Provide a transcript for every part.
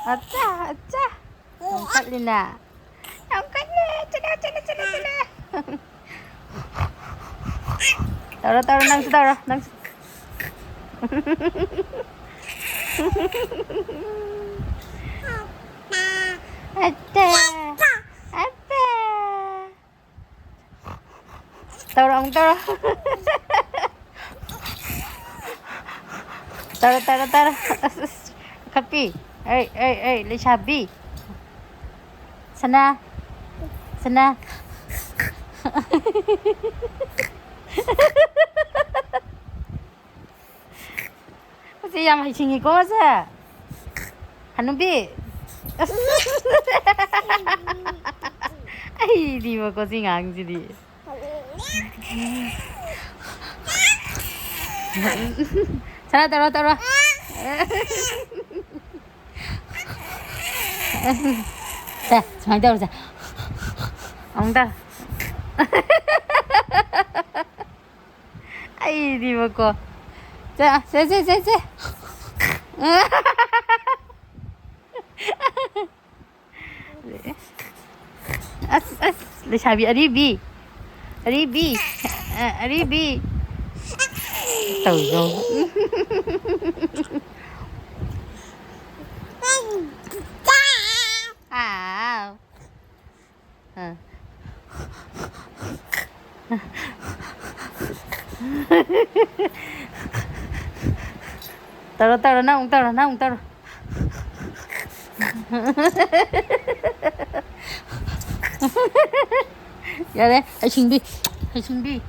아짜 아짜 영칼리나 영칼리 짜라 짜라 짜라 짜라 따라 따라 낭수 따라 낭수 아빠 아빠 따라 엉 따라 따라 따라 따라 카피 에이 레샤비 sana sana kasi yang hicingi ko sa hanubi ay di mo ko singang jadi sana taro taro 자, 장대 오자. 엉다. 아이, 니 먹고. 자, 세. Sabi Aribi. Tahu dong. Ah. Taro naung taro. Ya deh, hãy chuẩn bị.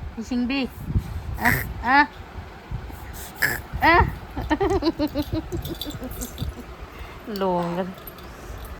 Luồng